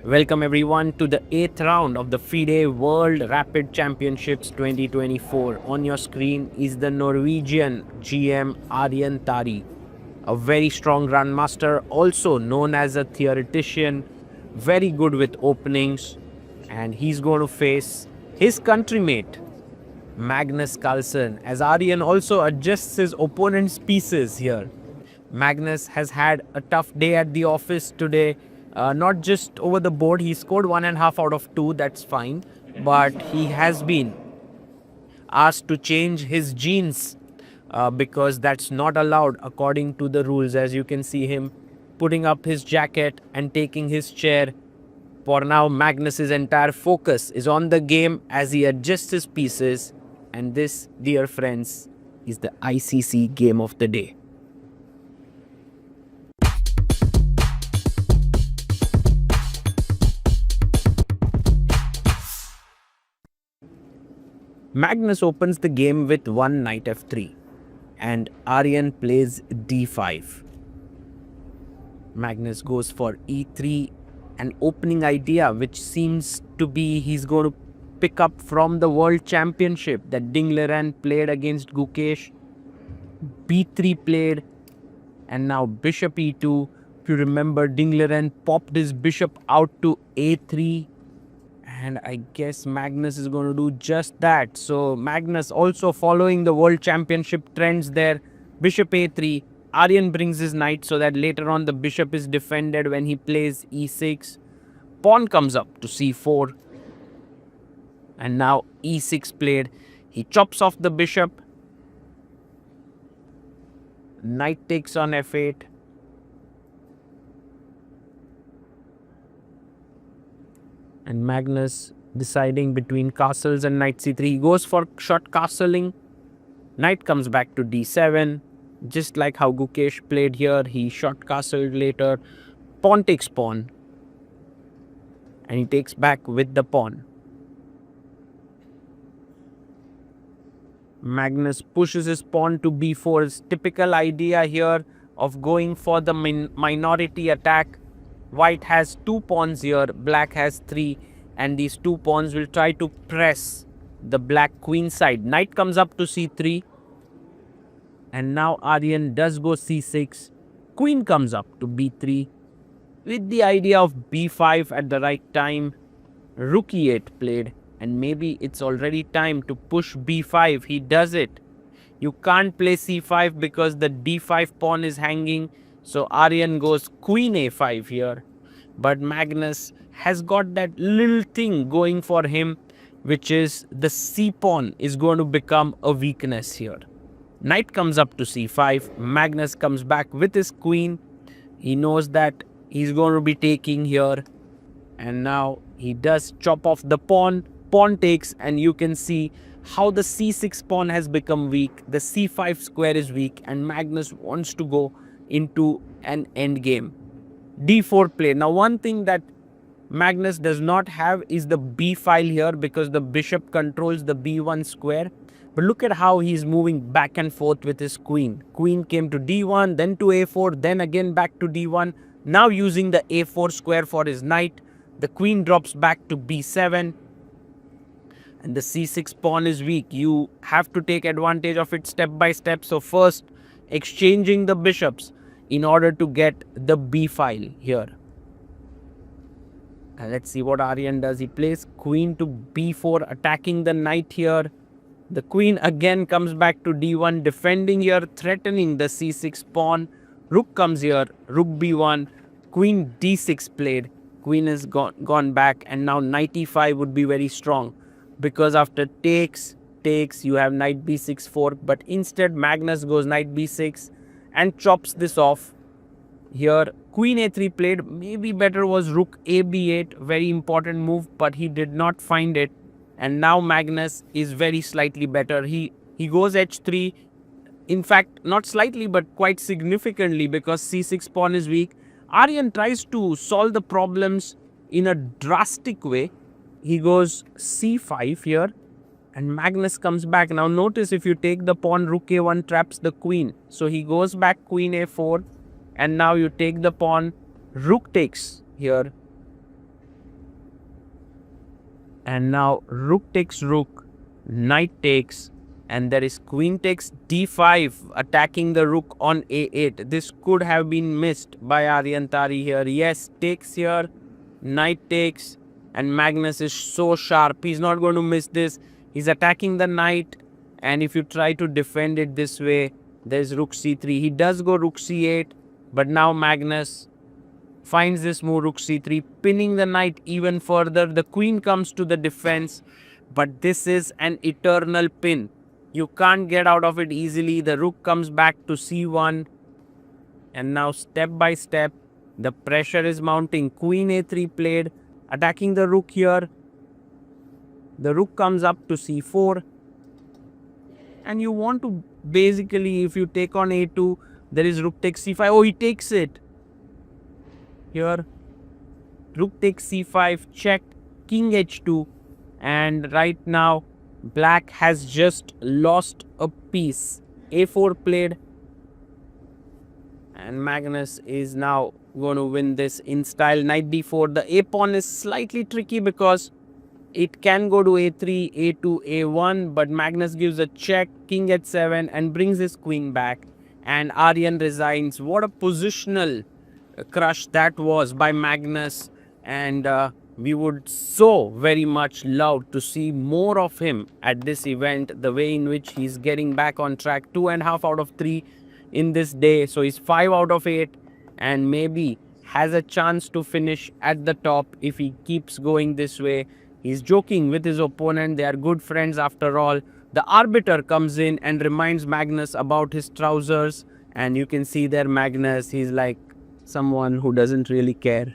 Welcome everyone to the 8th round of the FIDE World Rapid Championships 2024. On your screen is the Norwegian GM Arjen Tari, a very strong grandmaster, also known as a theoretician, very good with openings, and he's going to face his countrymate Magnus Carlsen as Arjen also adjusts his opponent's pieces here. Magnus has had a tough day at the office today. Not just over the board, he scored 1.5 out of 2, that's fine. But he has been asked to change his jeans because that's not allowed according to the rules. As you can see him putting up his jacket and taking his chair. For now, Magnus's entire focus is on the game as he adjusts his pieces. And this, dear friends, is the ICC game of the day. Magnus opens the game with one knight f3 and Arjen plays d5. Magnus goes for e3, an opening idea which seems to be he's going to pick up from the World Championship that Ding Liren played against Gukesh. b3 played and now bishop e2. If you remember, Ding Liren popped his bishop out to a3. And I guess Magnus is going to do just that. So Magnus also following the World Championship trends there. Bishop a3. Arjen brings his knight so that later on the bishop is defended when he plays e6. Pawn comes up to c4. And now e6 played. He chops off the bishop. Knight takes on f8. And Magnus deciding between castles and knight c3. He goes for short castling. Knight comes back to d7. Just like how Gukesh played here, he short castled later. Pawn takes pawn. And he takes back with the pawn. Magnus pushes his pawn to b4. His typical idea here of going for the minority attack. White has 2 pawns here, black has 3, and these 2 pawns will try to press the black queen side. Knight comes up to c3, and now Arjen does go c6. Queen comes up to b3 with the idea of b5 at the right time. Rook e8 played, and maybe it's already time to push b5. He does it. You can't play c5 because the d5 pawn is hanging. So Arjen goes queen a5 here. But Magnus has got that little thing going for him, which is the c pawn is going to become a weakness here. Knight comes up to c5. Magnus comes back with his queen. He knows that he's going to be taking here. And now he does chop off the pawn. Pawn takes, and you can see how the c6 pawn has become weak. The c5 square is weak, and Magnus wants to go into an end game. d4 play. Now one thing that Magnus does not have is the b file here because the bishop controls the b1 square. But look at how he's moving back and forth with his queen. Queen came to d1, then to a4, then again back to d1. Now using the a4 square for his knight. The queen drops back to b7. And the c6 pawn is weak. You have to take advantage of it step by step. So first, exchanging the bishops in order to get the b file here. And let's see what Arjen does. He plays queen to b4, attacking the knight here. The queen again comes back to d1, defending here, threatening the c6 pawn. Rook comes here, rook b1, queen d6 played. Queen has gone back, and now knight e5 would be very strong. Because after takes, you have knight b6 fork. But instead, Magnus goes knight b6 and chops this off. Here, queen a3 played. Maybe better was rook a b8. Very important move, but he did not find it. And now Magnus is very slightly better. He goes h3. In fact, not slightly, but quite significantly because c6 pawn is weak. Arjen tries to solve the problems in a drastic way. He goes c5 here. And Magnus comes back. Now notice if you take the pawn, rook a1 traps the queen. So he goes back queen a4. And now you take the pawn, rook takes here. And now rook takes rook, knight takes, and there is queen takes d5, attacking the rook on a8. This could have been missed by Aryantari here. Yes, takes here, knight takes, and Magnus is so sharp. He's not going to miss this. He's attacking the knight, and if you try to defend it this way, there's rook c3. He does go rook c8, but now Magnus finds this move rook c3, pinning the knight even further. The queen comes to the defense, but this is an eternal pin. You can't get out of it easily. The rook comes back to c1, and now step by step, the pressure is mounting. Queen a3 played, attacking the rook here. The rook comes up to c4, and you want to basically, if you take on a2, there is rook takes c5. Oh, he takes it. Here, rook takes c5, check, king h2, and right now black has just lost a piece. a4 played, and Magnus is now going to win this in style. Knight d4. The a pawn is slightly tricky because it can go to a3, a2, a1, but Magnus gives a check, king h7, and brings his queen back, and Aryan resigns. What a positional crush that was by Magnus, and we would so very much love to see more of him at this event. The way in which he's getting back on track, 2.5 out of 3 in this day, so he's 5 out of 8, and maybe has a chance to finish at the top if he keeps going this way. He's joking with his opponent. They are good friends after all. The arbiter comes in and reminds Magnus about his trousers, and you can see there Magnus, he's like someone who doesn't really care.